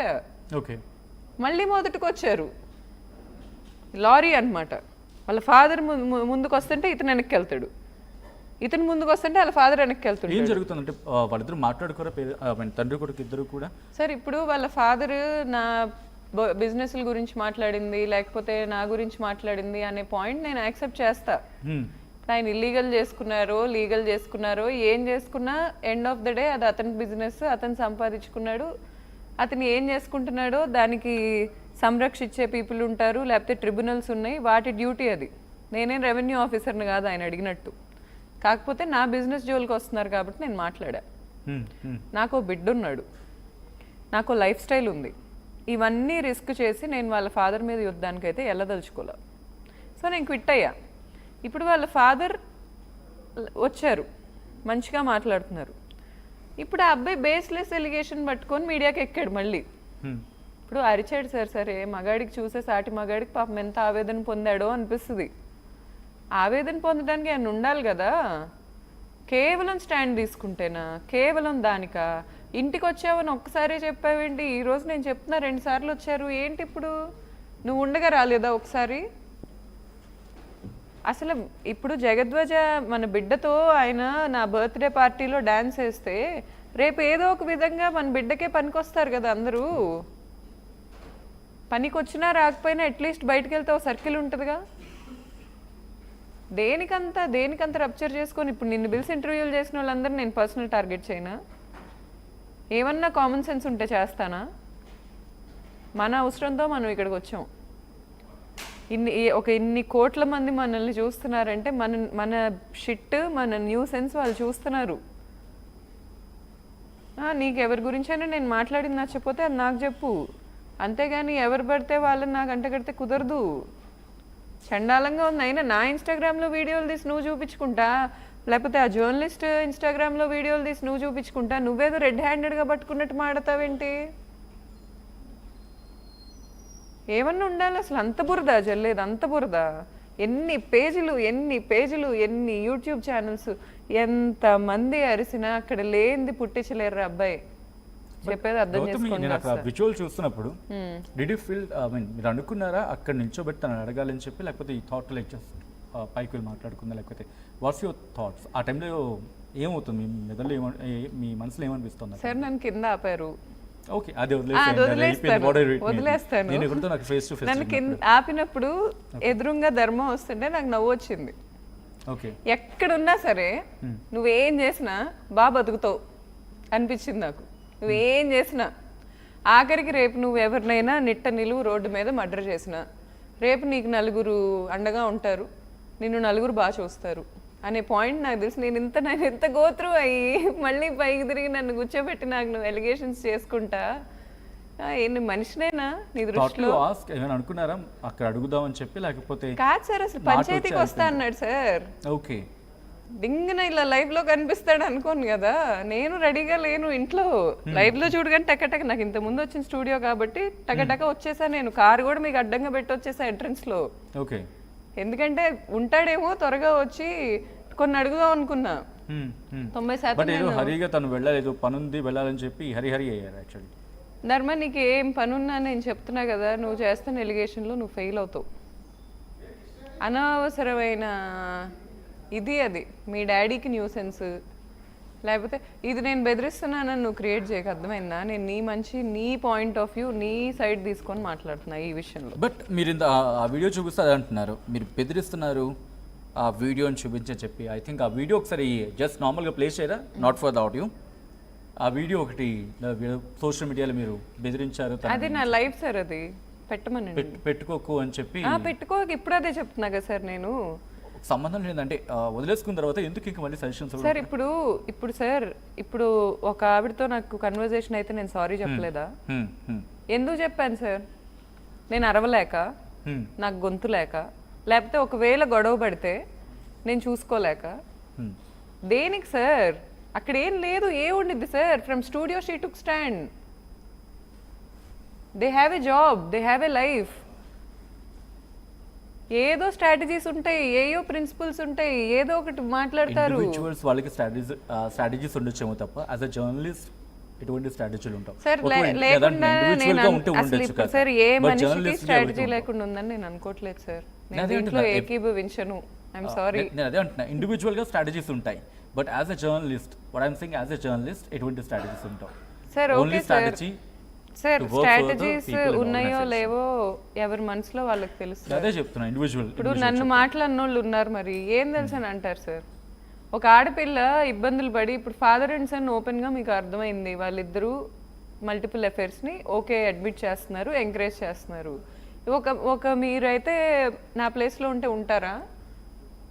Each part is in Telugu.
కొట్టా. ఓకే, మళ్ళీ మొదటికి వచ్చారు. లారీ అనమాట. వాళ్ళ ఫాదర్ ముందుకు వస్తుంటే ఇతను వెనక్కి వెళ్తాడు, ఇతను ముందుకు వస్తుంటే వాళ్ళ ఫాదర్ వెనక్కి వెళ్తాడు. ఏం జరుగుతుందంటే వాళ్ళిద్దరు మాట్లాడుకోరా, తండ్రి కొడుకు ఇద్దరు కూడా? సార్ ఇప్పుడు వాళ్ళ ఫాదర్ నా బిజినెస్ల గురించి మాట్లాడింది, లేకపోతే నా గురించి మాట్లాడింది అనే పాయింట్ నేను యాక్సెప్ట్ చేస్తా. ఆయన ఇల్లీగల్ చేసుకున్నారో లీగల్ చేసుకున్నారో ఏం చేసుకున్నా ఎండ్ ఆఫ్ ద డే అది అతని బిజినెస్, అతను సంపాదించుకున్నాడు. అతను ఏం చేసుకుంటున్నాడో దానికి సంరక్షించే పీపుల్ ఉంటారు, లేకపోతే ట్రిబ్యునల్స్ ఉన్నాయి, వాటి డ్యూటీ అది. నేనేం రెవెన్యూ ఆఫీసర్ని కాదు ఆయన అడిగినట్టు. కాకపోతే నా బిజినెస్ జోలికి వస్తున్నారు కాబట్టి నేను మాట్లాడా. నాకు బిడ్డ ఉన్నాడు, నాకు లైఫ్ స్టైల్ ఉంది. ఇవన్నీ రిస్క్ చేసి నేను వాళ్ళ ఫాదర్ మీద యుద్ధానికైతే వెళ్ళదలుచుకోలే. సో నేను క్విట్ అయ్యా. ఇప్పుడు వాళ్ళ ఫాదర్ వచ్చారు, మంచిగా మాట్లాడుతున్నారు. ఇప్పుడు ఆ అబ్బాయి బేస్లెస్ ఎలిగేషన్ పట్టుకొని మీడియాకి ఎక్కాడు మళ్ళీ. ఇప్పుడు అరిచాడు సార్, సరే మగాడికి చూసే సాటి మగాడికి పాపం ఎంత ఆవేదన పొందాడో అనిపిస్తుంది. ఆవేదన పొందడానికి ఆయన ఉండాలి కదా. కేవలం స్టాండ్ తీసుకుంటేనా, కేవలం దానికా? ఇంటికి వచ్చావని ఒక్కసారి చెప్పావేంటి? ఈరోజు నేను చెప్తున్నా 2 సార్లు వచ్చారు ఏంటి? ఇప్పుడు నువ్వు ఉండగా రాలేదా ఒకసారి? అసలు ఇప్పుడు జగద్వజ మన బిడ్డతో ఆయన నా బర్త్డే పార్టీలో డ్యాన్స్ వేస్తే రేపు ఏదో ఒక విధంగా మన బిడ్డకే పనికొస్తారు కదా అందరూ. పనికి వచ్చినా రాకపోయినా అట్లీస్ట్ బయటకు వెళ్తే ఒక సర్కిల్ ఉంటుందిగా. దేనికంత రప్చర్ చేసుకొని ఇప్పుడు నిన్ను బిల్స్ ఇంటర్వ్యూలు చేసిన వాళ్ళందరూ నేను పర్సనల్ టార్గెట్ చేయనా? ఏమన్నా కామన్ సెన్స్ ఉంటే చేస్తానా? మన అవసరంతో మనం ఇక్కడికి వచ్చాం. ఇన్ని కోట్ల మంది మనల్ని చూస్తున్నారంటే మన షిట్, మన న్యూ సెన్స్ వాళ్ళు చూస్తున్నారు. నీకు ఎవరి గురించైనా నేను మాట్లాడింది నచ్చకపోతే అది నాకు చెప్పు, అంతేగాని ఎవరు పడితే వాళ్ళని నాకు అంటగడితే కుదరదు. చండాలంగా ఉంది. అయినా నా ఇన్స్టాగ్రామ్లో వీడియోలు తీసి నువ్వు చూపించుకుంటా, లేకపోతే ఆ జర్నలిస్ట్ ఇన్స్టాగ్రామ్లో వీడియోలు తీసి నువ్వు చూపించుకుంటా, నువ్వేదో రెడ్ హ్యాండెడ్గా పట్టుకున్నట్టు మాడతావేంటి? ఏమన్నా ఉండాలి అసలు. అంత బురద జల్లేదు, అంత బురద. ఎన్ని పేజీలు ఎన్ని యూట్యూబ్ ఛానల్స్, ఎంతమంది అరిసినా అక్కడ లేనిది పుట్టించలేరు అబ్బాయి. చెప్పేది అర్థం చేసుకోండి. నేను అక్కడ విజువల్ చూస్తున్నప్పుడు డిడ్ యూ ఫీల్, మీరు అనుకున్నారా అక్కడ నిల్చోబెట్టి తను అడగాలని చెప్పి, లేకపోతే ఈ థాట్ లైక్ పైకి వెళ్ళి మాట్లాడుకుందా, లేకపోతే వాట్స్ యువర్ థాట్స్? ఆ టైంలో ఏమవుతుంది మీ మెదడులో, మీ మనసులో ఏమనిపిస్తుంది? సార్ నన్ను కింద ఆపారు. ఓకే, అది వదిలేస్తాను. నన్ను కింద ఆపినప్పుడు ఎదురుగా ధర్మం వస్తుంటే నాకు నవ్వు వచ్చింది. ఎక్కడున్నా సరే నువ్వేం చేసినా బాగా బతుకుతావు అనిపించింది నాకు. నువ్వేం చేసినా ఆఖరికి రేపు నువ్వు ఎవరినైనా నిట్ట నిలువు రోడ్డు మీద మర్డర్ చేసినా రేపు నీకు నలుగురు అండగా ఉంటారు, నిన్ను నలుగురు బాగా చూస్తారు అనే పాయింట్ నాకు తెలుసు. నేను ఎంత గోత్రు అయ్యి మళ్ళీ పైకి తిరిగి నన్ను కూర్చోబెట్టి నాకు నువ్వు ఎలిగేషన్స్ చేసుకుంటా, ఏంటి మనిషినేనా నీ దృష్టిలో? అనుకున్నారా అక్కడ అడుగుదామని చెప్పి? లేకపోతే కాదు సార్, అసలు పంచాయతీకి వస్తా అన్నాడు సార్. ఓకే, డింగిన ఇలా లైవ్ లో కనిపిస్తాడు అనుకోను కదా. నేను రెడీగా లేను ఇంట్లో. లైవ్ లో చూడగానే టకటక, నాకు ఇంత ముందు వచ్చిన స్టూడియో కాబట్టి టకటక వచ్చేసా. నేను కారు కూడా మీకు అడ్డంగా పెట్టి వచ్చేసా ఎంట్రన్స్ లో. ఓకే, ఎందుకంటే ఉంటాడేమో త్వరగా వచ్చి కొన్ని అడుగుదాం అనుకున్నా. 90% హరిగా తను వెళ్ళలేదు, పనుంది వెళ్ళాలని చెప్పి హరి అయ్యారు. యాక్చువల్లీ ధర్మ, నీకు ఏం పనున్నా నేను చెప్తున్నా కదా, నువ్వు చేస్తున్న ఎలిగేషన్లో నువ్వు ఫెయిల్ అవుతావు. అనవసరమైన అది మీ డాడీకి న్యూసెన్స్, లేకపోతే ఇది నేను బెదిరిస్తున్నానని నువ్వు క్రియేట్ చేయక, అర్థమైందా? నేను నీ పాయింట్ ఆఫ్ వ్యూ, నీ సైడ్ తీసుకొని మాట్లాడుతున్నా ఈ విషయంలో. బట్ మీరు ఆ వీడియో చూపిస్తే అది అంటున్నారు, మీరు బెదిరిస్తున్నారు ఆ వీడియోని చూపించని చెప్పి. ఐ థింక్ ఆ వీడియో ఒకసారి జస్ట్ నార్మల్గా ప్లే చేయరా, నాట్ ఫర్ ద ఆడియో. ఆ వీడియో ఒకటి సోషల్ మీడియాలో మీరు బెదిరించారు. అది నా లైఫ్ సార్, అది పెట్టమని పెట్టుకోకు అని చెప్పి. పెట్టుకోక ఇప్పుడు అదే చెప్తున్నా కదా సార్. నేను సంబంధం లేదంటే వదిలేసుకున్న తర్వాత ఎందుకు ఇంకా మళ్ళీ సజెషన్స్? సార్ ఇప్పుడు ఒక ఆవిడతో నాకు కన్వర్జేషన్ అయితే నేను సారీ చెప్పలేదా? ఎందుకు చెప్పాను సార్? నేను అరవలేక, నాకు గొంతు లేక, లేకపోతే ఒకవేళ గొడవ పడితే నేను చూసుకోలేక? దేనికి సార్? అక్కడ ఏం లేదు, ఉండిద్ది sir. From studio she took stand. They have a job, they have a life. ఏదో స్ట్రాటజీస్ ఉంటాయి, ఏయో ప్రిన్సిపల్స్ ఉంటాయి, ఏదో ఒకటి మాట్లాడతారు. వాళ్ళకి స్ట్రాటజీస్ ఉండొచ్చేమో తప్ప యాజ్ అ జర్నలిస్ట్ ఎటువంటి స్ట్రాటజీలు ఉంటాం సార్ లేకుండా నేను అసలు ఇప్పుడు సార్ ఏ మనిషికి స్ట్రాటజీ లేకుండా ఉందని నేను అనుకోవట్లేదు సార్. నేను దీంట్లో ఏకీభవించను. I'm sorry. నేను అదే అంటున్నా, ఇండివిజువల్ గా స్ట్రాటజీస్ ఉంటాయి, but as a journalist what I'm saying, as a journalist ఎటువంటి స్ట్రాటజీస్ ఉంటాం? సార్ ఓకే సార్ స్ట్రాటజీస్ ఉన్నాయో లేవో ఎవరి మనసులో వాళ్ళకి తెలుసు. అదే చెప్తున్నా, ఇండివిజువల్. ఇప్పుడు నన్ను మాట్లాడినోళ్ళు ఉన్నారు, మరి ఏం తెలుసు అని అంటారు సార్. ఒక ఆడపిల్ల ఇబ్బందులు పడి, ఇప్పుడు ఫాదర్ అండ్ సన్ ఓపెన్ గా మీకు అర్థమైంది, వాళ్ళిద్దరూ మల్టిపుల్ అఫైర్స్ ని ఓకే అడ్మిట్ చేస్తున్నారు, ఎంకరేజ్ చేస్తున్నారు. ఒక మీరైతే నా ప్లేస్ లో ఉంటే ఉంటారా?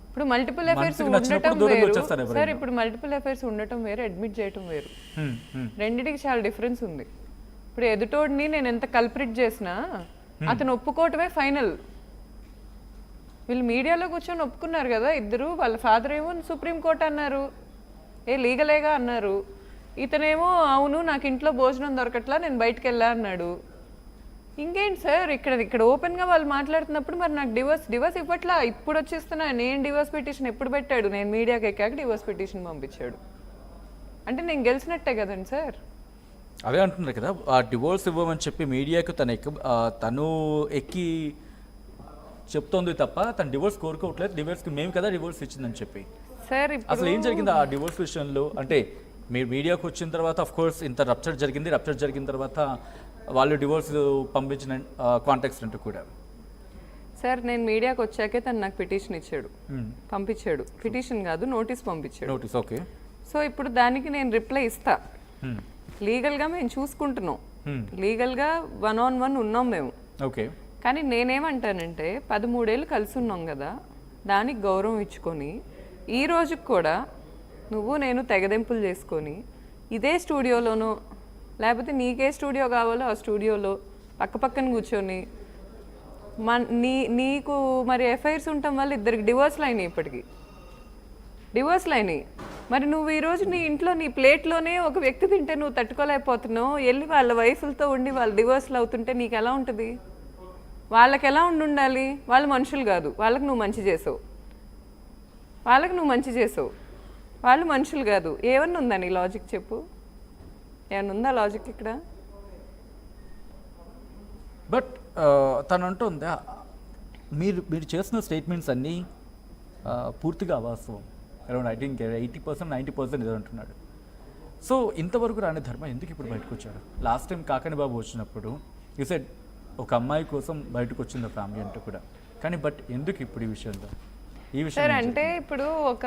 ఇప్పుడు మల్టిపుల్ అఫైర్స్ ఉండటం వేరు సార్, ఇప్పుడు మల్టిపుల్ అఫైర్స్ ఉండటం వేరు, అడ్మిట్ చేయటం వేరు. రెండిటికి చాలా డిఫరెన్స్ ఉంది. ఇప్పుడు ఎదుటోడిని నేను ఎంత కల్ప్రిట్ చేసినా అతను ఒప్పుకోవటమే ఫైనల్. వీళ్ళు మీడియాలో కూర్చొని ఒప్పుకున్నారు కదా ఇద్దరు. వాళ్ళ ఫాదర్ ఏమో సుప్రీంకోర్టు అన్నారు, లీగలేగా అన్నారు. ఇతనేమో అవును నాకు ఇంట్లో భోజనం దొరకట్లా నేను బయటకు వెళ్ళా అన్నాడు. ఇంకేంటి సార్, ఇక్కడ ఓపెన్గా వాళ్ళు మాట్లాడుతున్నప్పుడు మరి నాకు డివోర్స్ ఇవ్వట్లా, ఇప్పుడు వచ్చేస్తున్నా. నేను డివోర్స్ పిటిషన్ ఎప్పుడు పెట్టాడు? నేను మీడియాకి ఎక్కాక డివోర్స్ పిటిషన్ పంపించాడు అంటే నేను గెలిచినట్టే కదండి సార్. అదే అంటున్నారు కదా, ఆ డివోర్స్ ఇవ్వమని చెప్పి మీడియాకు తను ఎక్కి చెప్తోంది తప్ప తను డివోర్స్ కోరుకోవట్లేదు. డివోర్స్కి మేము కదా డివోర్స్ ఇచ్చిందని చెప్పి. సార్ అసలు ఏం జరిగింది ఆ డివోర్స్ విషయంలో? అంటే మీరు మీడియాకు వచ్చిన తర్వాత ఆఫ్ కోర్స్ ఇంత రప్చర్ జరిగిన తర్వాత వాళ్ళు డివోర్స్ పంపించిన కాంటాక్ట్స్ అంటూ కూడా. సార్ నేను మీడియాకి వచ్చాకే తను నాకు పిటిషన్ ఇచ్చాడు, పంపించాడు. పిటిషన్ కాదు, నోటీస్ పంపించాడు. Notice, okay. సో ఇప్పుడు దానికి నేను రిప్లై ఇస్తా. లీగల్గా మేము చూసుకుంటున్నాం, లీగల్గా 1-on-1 ఉన్నాం మేము. ఓకే. కానీ నేనేమంటానంటే 13 ఏళ్ళు కలిసి ఉన్నాం కదా, దానికి గౌరవం ఇచ్చుకొని ఈ రోజుకి కూడా నువ్వు నేను తెగదెంపులు చేసుకొని ఇదే స్టూడియోలోనో లేకపోతే నీకే స్టూడియో కావాలో ఆ స్టూడియోలో పక్కన కూర్చొని నీకు మరి ఎఫ్ఐఆర్స్ ఉండటం వల్ల ఇద్దరికి డివోర్స్లు అయినాయి. ఇప్పటికి డివోర్స్లు అయినాయి. మరి నువ్వు ఈరోజు నీ ఇంట్లో నీ ప్లేట్లోనే ఒక వ్యక్తి తింటే నువ్వు తట్టుకోలేకపోతున్నావు, వెళ్ళి వాళ్ళ వైఫులతో ఉండి వాళ్ళు డివోర్స్లు అవుతుంటే నీకు ఎలా ఉంటుంది? వాళ్ళకి ఎలా ఉండాలి? వాళ్ళు మనుషులు కాదు, వాళ్ళకి నువ్వు మంచి చేసావు, వాళ్ళు మనుషులు కాదు. ఏమన్నా ఉందా నీ లాజిక్ చెప్పు? ఏమన్నా ఉందా లాజిక్ ఇక్కడ? బట్ తను అంటుంది మీరు చేసిన స్టేట్మెంట్స్ అన్నీ పూర్తిగా అవాస్తవం. అరౌండ్ 80%, 90% ఏదో అంటున్నాడు. సో ఇంతవరకు రాని ధర్మ ఎందుకు ఇప్పుడు బయటకు వచ్చాడు? లాస్ట్ టైం కాకని బాబు వచ్చినప్పుడు యూ సెడ్ ఒక అమ్మాయి కోసం బయటకు వచ్చింది ఫ్యామిలీ అంటూ కూడా, కానీ బట్ ఎందుకు ఇప్పుడు ఈ విషయంలో? సార్ అంటే ఇప్పుడు ఒక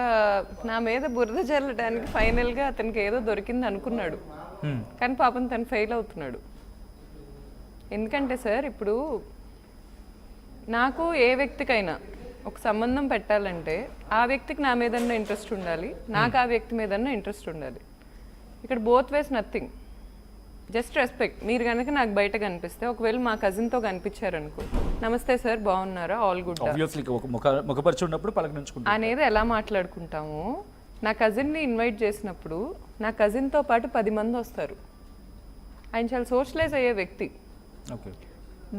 నా మీద బురద జల్లడానికి ఫైనల్గా అతనికి ఏదో దొరికింది అనుకున్నాడు, కానీ పాపం తను ఫెయిల్ అవుతున్నాడు. ఎందుకంటే సార్ ఇప్పుడు నాకు ఏ వ్యక్తికైనా ఒక సంబంధం పెట్టాలంటే ఆ వ్యక్తికి నా మీదన్నా ఇంట్రెస్ట్ ఉండాలి, నాకు ఆ వ్యక్తి మీదన్నా ఇంట్రెస్ట్ ఉండాలి. ఇక్కడ both ways nothing, just respect. మీరు కనుక నాకు బయట కనిపిస్తే, ఒకవేళ మా కజిన్తో కనిపించారనుకో, నమస్తే సార్ బాగున్నారా, ఆల్ గుడ్ అనేది ఎలా మాట్లాడుకుంటాము. నా కజిన్ని ఇన్వైట్ చేసినప్పుడు నా కజిన్తో పాటు 10 మంది వస్తారు. ఆయన చాలా సోషలైజ్ అయ్యే వ్యక్తి.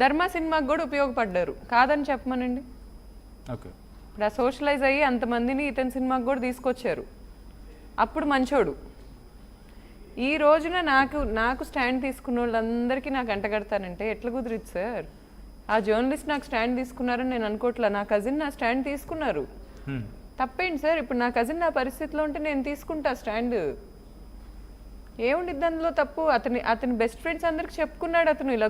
ధర్మ సినిమాకి కూడా ఉపయోగపడ్డారు, కాదని చెప్పమనండి. ఇప్పుడు ఆ సోషలైజ్ అయ్యి అంతమందిని ఇతని సినిమాకి కూడా తీసుకొచ్చారు. అప్పుడు మంచోడు. ఈ రోజున నాకు స్టాండ్ తీసుకున్న వాళ్ళందరికీ నాకు అంటగడతానంటే ఎట్లా కుదిరిద్ది సార్? ఆ జర్నలిస్ట్ నాకు స్టాండ్ తీసుకున్నారని నేను అనుకోవట్లా, నా కజిన్ నా స్టాండ్ తీసుకున్నారు. తప్పేంటి సార్? ఇప్పుడు నా కజిన్ నా పరిస్థితిలో ఉంటే నేను తీసుకుంటా స్టాండ్. ఏముండిద్ది అందులో తప్పు? అతని బెస్ట్ ఫ్రెండ్స్ అందరికి చెప్పుకున్నాడు అతను ఇలా